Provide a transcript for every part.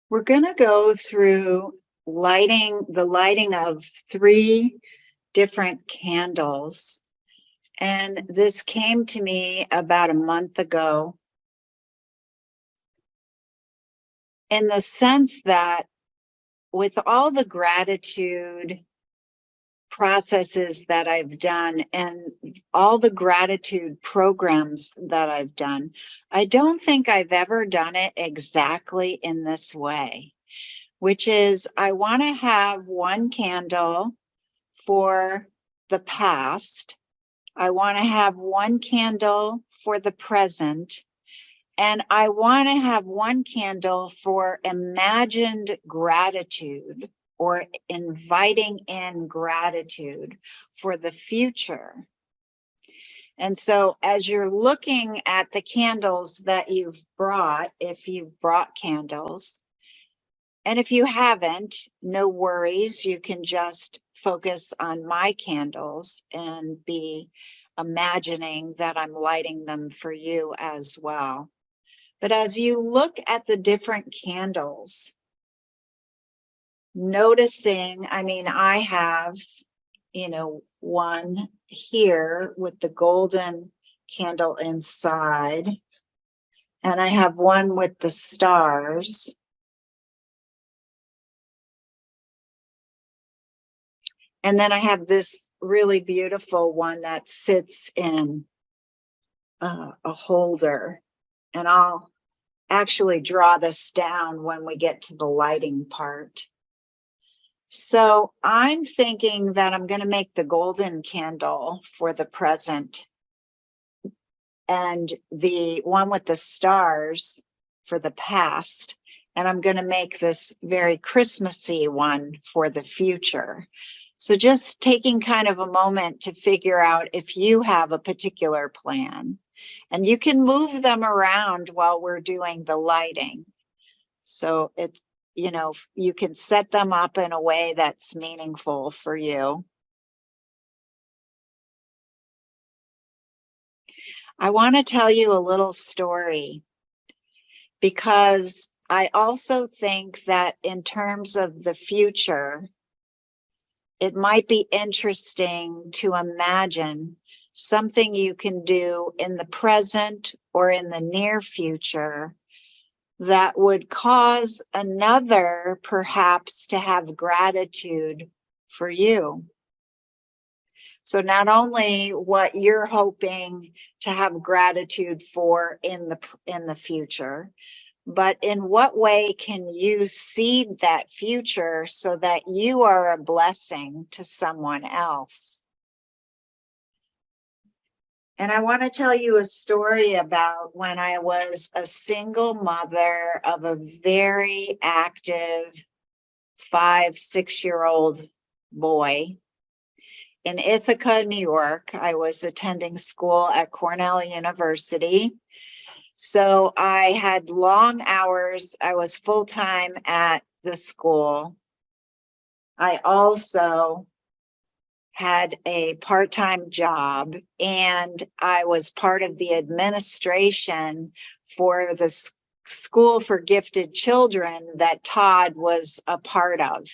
We're going to go through the lighting of 3 different candles. And this came to me about a month ago, in the sense that with all the gratitude processes that I've done and all the gratitude programs that I've done, I don't think I've ever done it exactly in this way, which is I want to have one candle for the past. I want to have one candle for the present. And I want to have one candle for imagined gratitude or inviting in gratitude for the future. And so as you're looking at the candles that you've brought, if you've brought candles, and if you haven't, no worries, you can just focus on my candles and be imagining that I'm lighting them for you as well. But as you look at the different candles, noticing, I have, one here with the golden candle inside, and I have one with the stars. And then I have this really beautiful one that sits in a holder. And I'll actually draw this down when we get to the lighting part. So I'm thinking that I'm going to make the golden candle for the present and the one with the stars for the past. And I'm going to make this very Christmassy one for the future. So just taking kind of a moment to figure out if you have a particular plan. And you can move them around while we're doing the lighting. So you can set them up in a way that's meaningful for you. I want to tell you a little story because I also think that in terms of the future, it might be interesting to imagine something you can do in the present or in the near future that would cause another perhaps to have gratitude for you. So not only what you're hoping to have gratitude for in the future, but in what way can you seed that future so that you are a blessing to someone else? And I want to tell you a story about when I was a single mother of a very active 5-6-year-old boy in Ithaca, New York. I was attending school at Cornell University. So I had long hours. I was full-time at the school. I also had a part-time job, and I was part of the administration for the School for Gifted Children that Todd was a part of.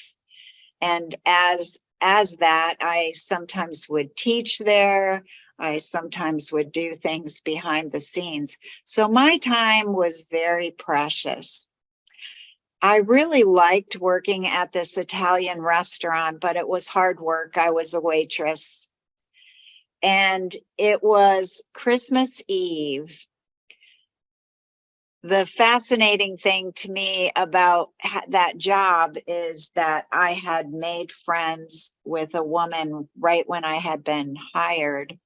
And as that, I sometimes would teach there. I sometimes would do things behind the scenes. So my time was very precious. I really liked working at this Italian restaurant, but it was hard work. I was a waitress. And it was Christmas Eve. The fascinating thing to me about that job is that I had made friends with a woman right when I had been hired.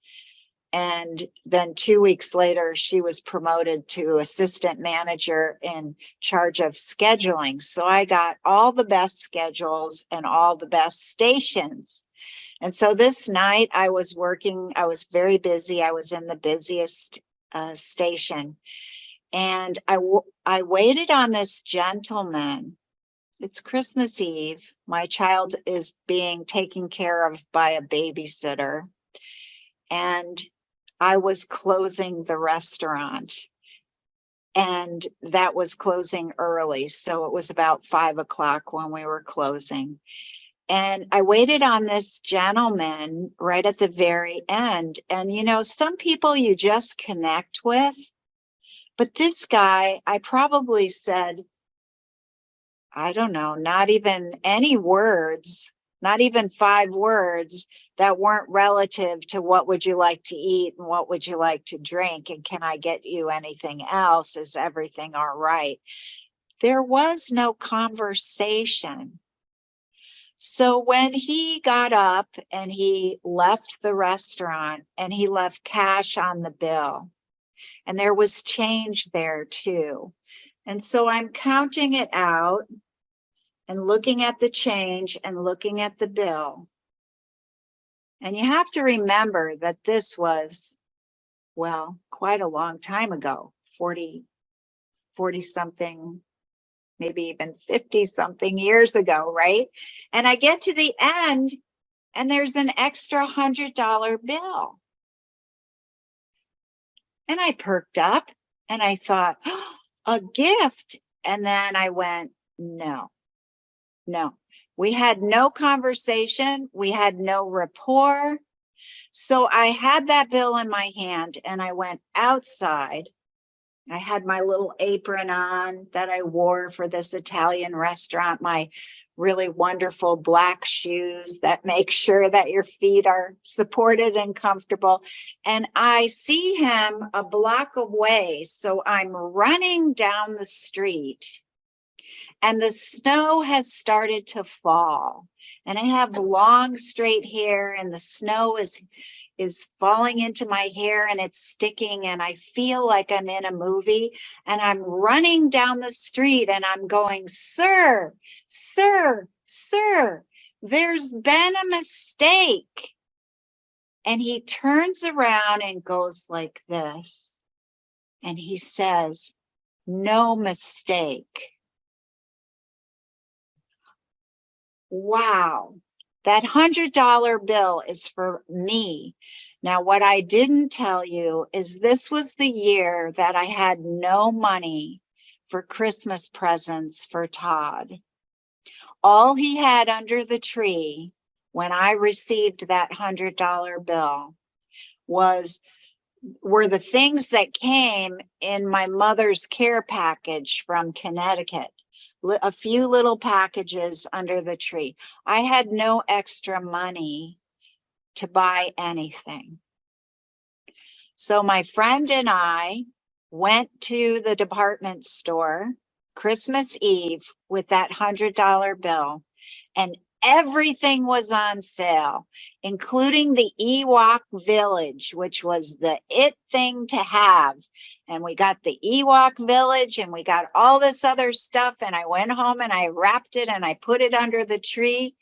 And then 2 weeks later, she was promoted to assistant manager in charge of scheduling. So I got all the best schedules and all the best stations. And so this night I was working, I was very busy. I was in the busiest station. And I waited on this gentleman. It's Christmas Eve. My child is being taken care of by a babysitter. And I was closing the restaurant. and that was closing early. So it was about 5 o'clock when we were closing. And I waited on this gentleman right at the very end. And, you know, some people you just connect with, but this guy, I probably said, I don't know, not even any words, not even 5 words that weren't relative to what would you like to eat and what would you like to drink and can I get you anything else? Is everything all right? There was no conversation. So when he got up and he left the restaurant and he left cash on the bill, and there was change there too. And so I'm counting it out and looking at the change and looking at the bill. And you have to remember that this was, well, quite a long time ago, 40 something, maybe even 50 something years ago, right? And I get to the end and there's an extra $100 bill. And I perked up and I thought, oh, a gift. And then I went, no. We had no conversation. We had no rapport. So I had that bill in my hand and I went outside. I had my little apron on that I wore for this Italian restaurant, my really wonderful black shoes that make sure that your feet are supported and comfortable. And I see him a block away. So I'm running down the street and the snow has started to fall. And I have long straight hair and the snow is falling into my hair and it's sticking and I feel like I'm in a movie and I'm running down the street and I'm going, sir, there's been a mistake. And he turns around and goes like this. And he says, no mistake. Wow. That $100 bill is for me. Now, what I didn't tell you is this was the year that I had no money for Christmas presents for Todd. All he had under the tree when I received that $100 bill were the things that came in my mother's care package from Connecticut. A few little packages under the tree. I had no extra money to buy anything. So my friend and I went to the department store Christmas Eve with that $100 bill, and everything was on sale, including the Ewok Village, which was the it thing to have. And we got the Ewok Village and we got all this other stuff. And I went home and I wrapped it and I put it under the tree.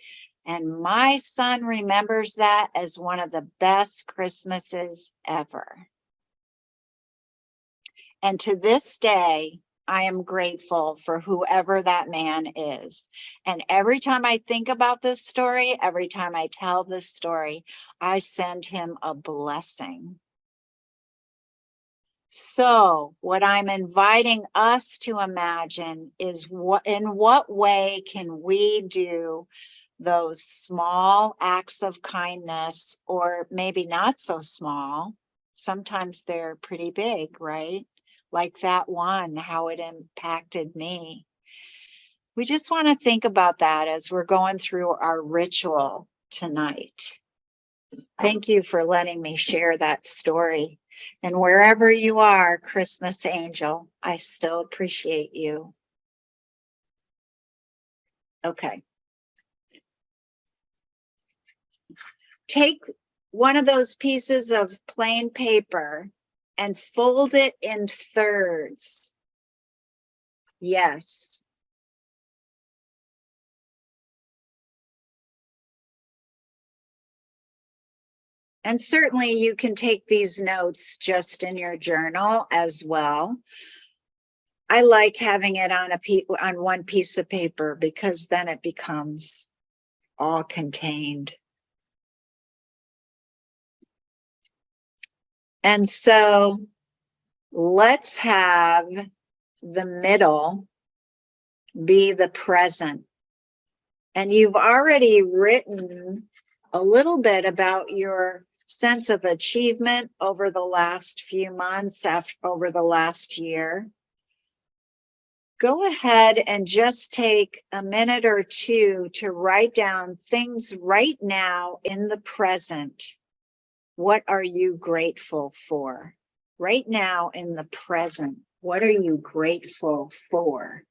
And my son remembers that as one of the best Christmases ever. And to this day, I am grateful for whoever that man is. And every time I think about this story, every time I tell this story, I send him a blessing. So what I'm inviting us to imagine is in what way can we do those small acts of kindness, or maybe not so small. Sometimes they're pretty big, right? Like that one, how it impacted me. We just want to think about that as we're going through our ritual tonight. Thank you for letting me share that story. And wherever you are, Christmas angel, I still appreciate you. Okay. Take one of those pieces of plain paper and fold it in thirds. Yes. And certainly you can take these notes just in your journal as well. I like having it on one piece of paper because then it becomes all contained. And so let's have the middle be the present. And you've already written a little bit about your sense of achievement over the last few months, over the last year. Go ahead and just take a minute or two to write down things right now in the present. What are you grateful for? Right now in the present, what are you grateful for?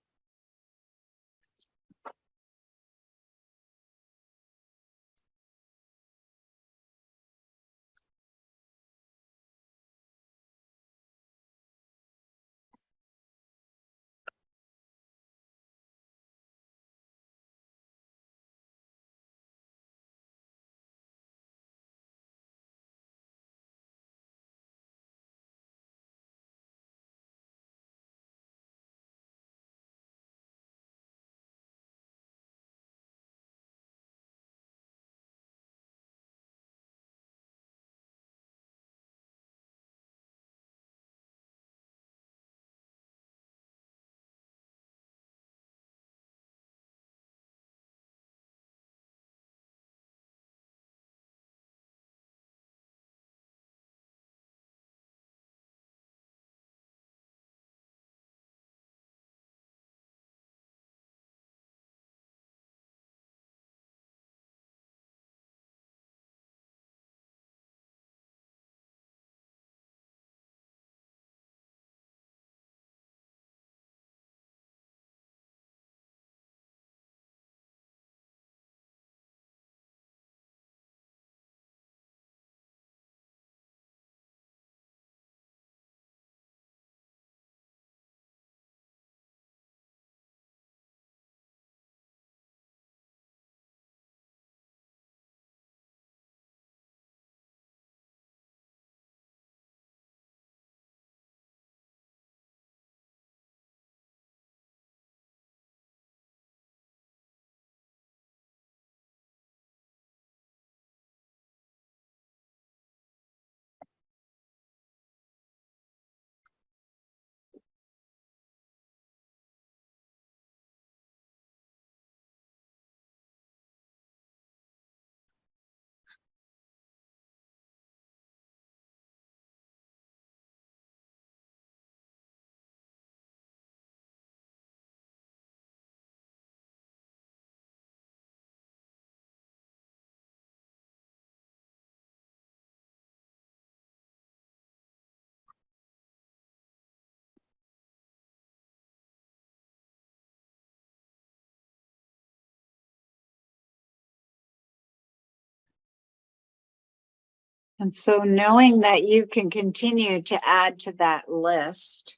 And so knowing that you can continue to add to that list,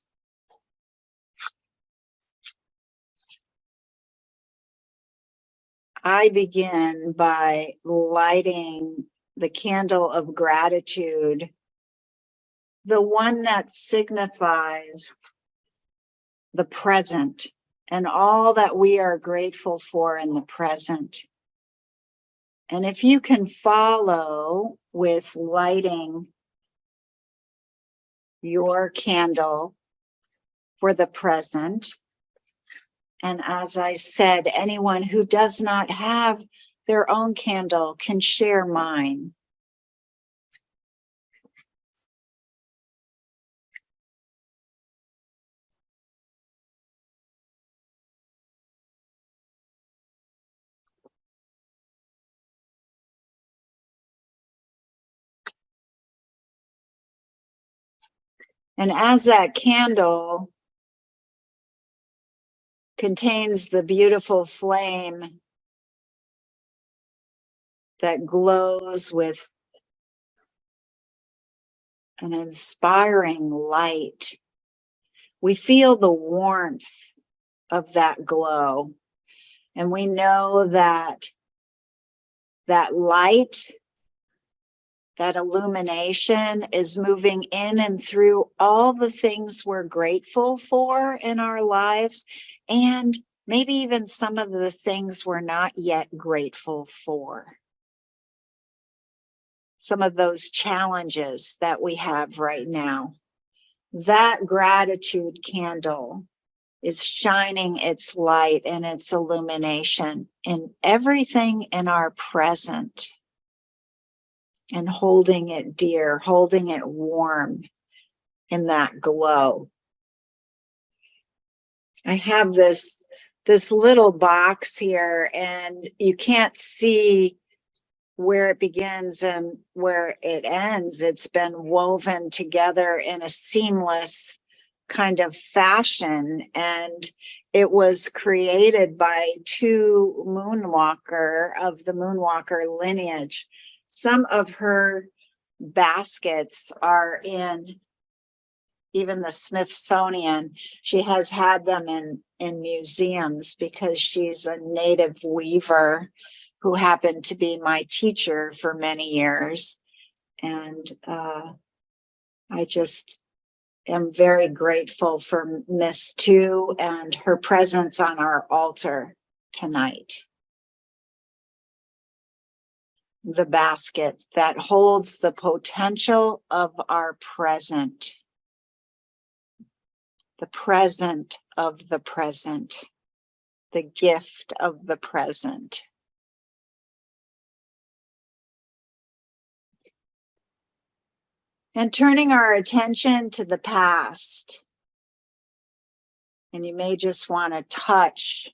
I begin by lighting the candle of gratitude, the one that signifies the present and all that we are grateful for in the present. And if you can follow with lighting your candle for the present, and as I said, anyone who does not have their own candle can share mine. And as that candle contains the beautiful flame that glows with an inspiring light, we feel the warmth of that glow. And we know that that light, that illumination is moving in and through all the things we're grateful for in our lives, and maybe even some of the things we're not yet grateful for. Some of those challenges that we have right now. That gratitude candle is shining its light and its illumination in everything in our present and holding it dear, holding it warm in that glow. I have this little box here, and you can't see where it begins and where it ends. It's been woven together in a seamless kind of fashion, and it was created by two moonwalker of the moonwalker lineage. Some of her baskets are in even the Smithsonian. She has had them in museums because she's a native weaver who happened to be my teacher for many years. And I just am very grateful for Miss Tu and her presence on our altar tonight. The basket that holds the potential of our present. The present of the present. The gift of the present. And turning our attention to the past. And you may just want to touch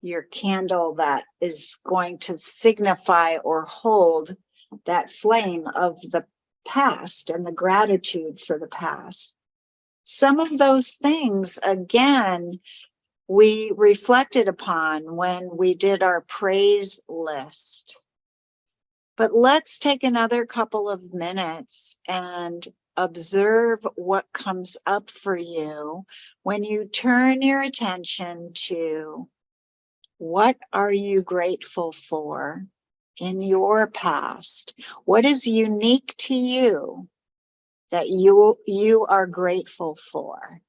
your candle that is going to signify or hold that flame of the past and the gratitude for the past. Some of those things, again, we reflected upon when we did our praise list. But let's take another couple of minutes and observe what comes up for you when you turn your attention to what are you grateful for in your past? What is unique to you that you are grateful for?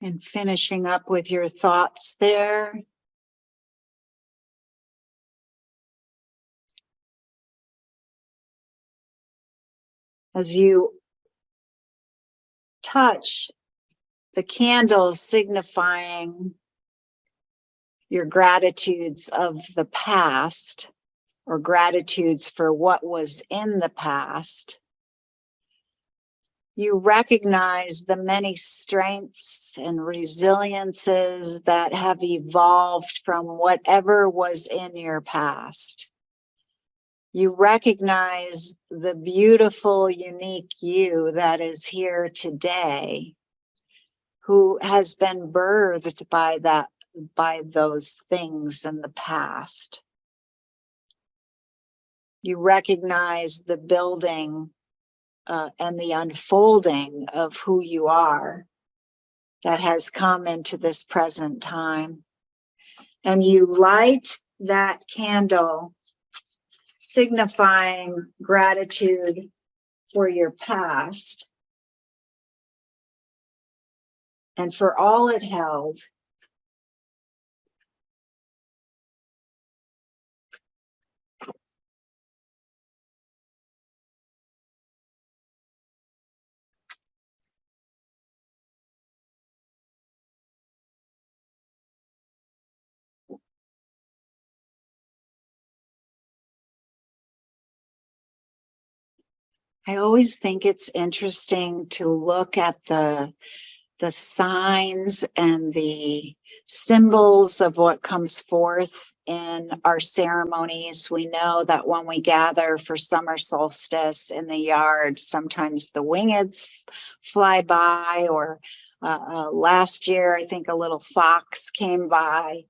And finishing up with your thoughts there. As you touch the candles signifying your gratitudes of the past, or gratitudes for what was in the past, you recognize the many strengths and resiliences that have evolved from whatever was in your past. You recognize the beautiful, unique you that is here today, who has been birthed by those things in the past. You recognize the building and the unfolding of who you are that has come into this present time. And you light that candle, signifying gratitude for your past and for all it held. I always think it's interesting to look at the signs and the symbols of what comes forth in our ceremonies. We know that when we gather for summer solstice in the yard, sometimes the wingeds fly by, or last year, I think a little fox came by.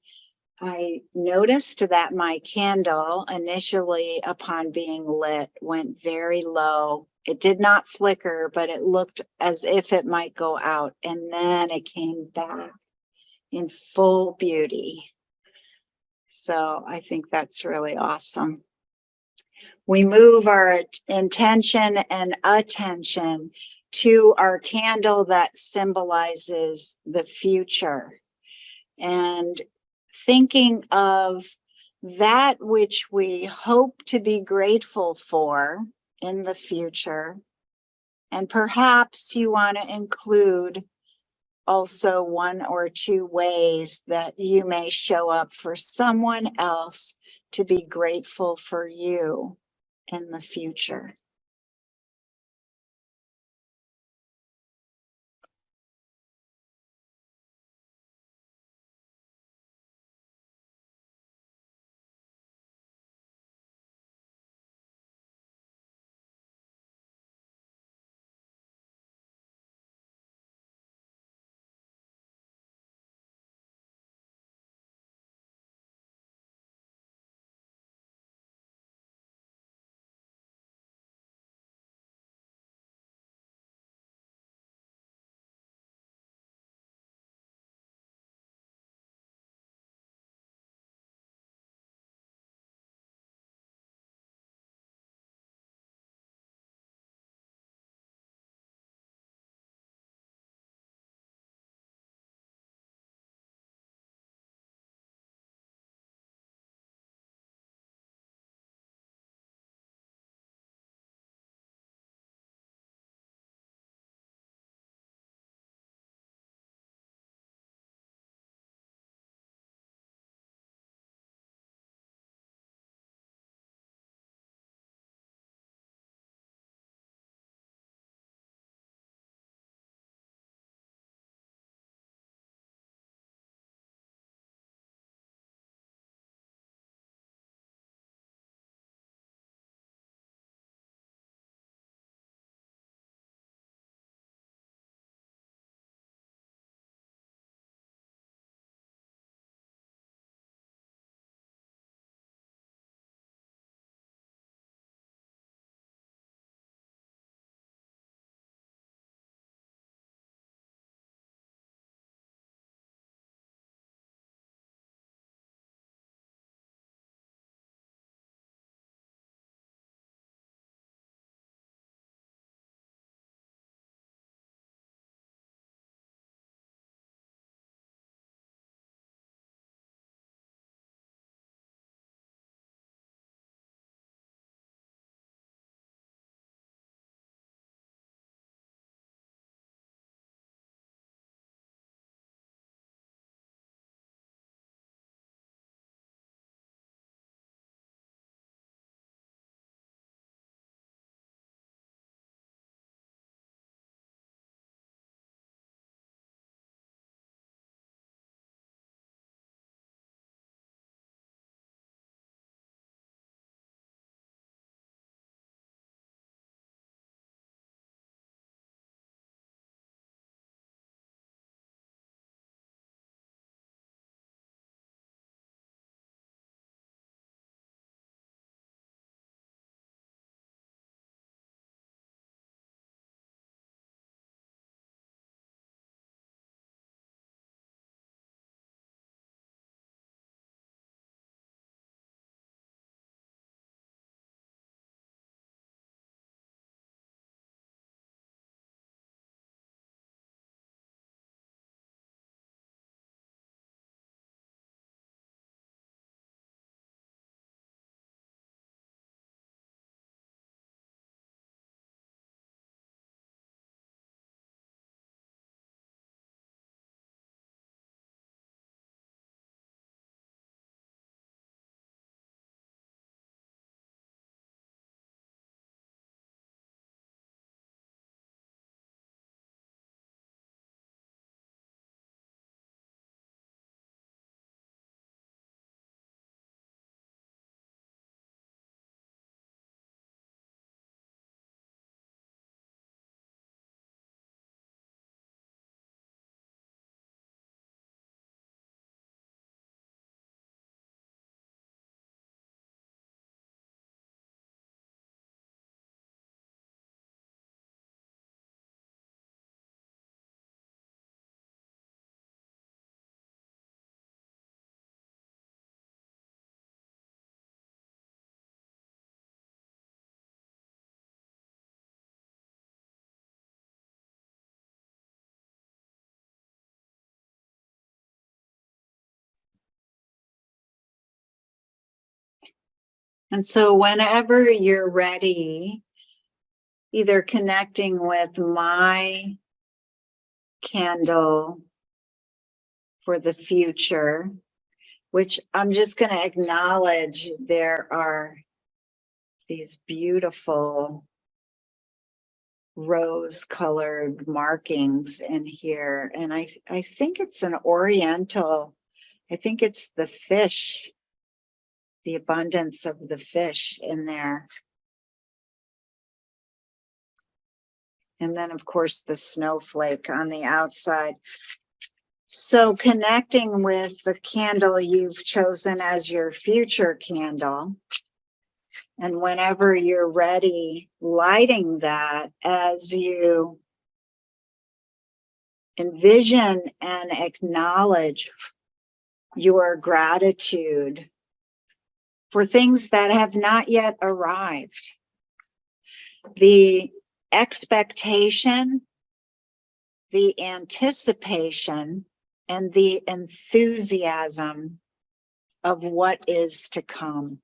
I noticed that my candle initially, upon being lit, went very low. It did not flicker, but it looked as if it might go out. And then it came back in full beauty. So I think that's really awesome. We move our intention and attention to our candle that symbolizes the future. And thinking of that which we hope to be grateful for in the future. And perhaps you want to include also one or two ways that you may show up for someone else to be grateful for you in the future. And so whenever you're ready, either connecting with my candle for the future, which I'm just going to acknowledge there are these beautiful rose-colored markings in here. And I think it's an oriental, I think it's the fish, the abundance of the fish in there. And then, of course, the snowflake on the outside. So connecting with the candle you've chosen as your future candle, and whenever you're ready, lighting that as you envision and acknowledge your gratitude for things that have not yet arrived. The expectation, the anticipation, and the enthusiasm of what is to come.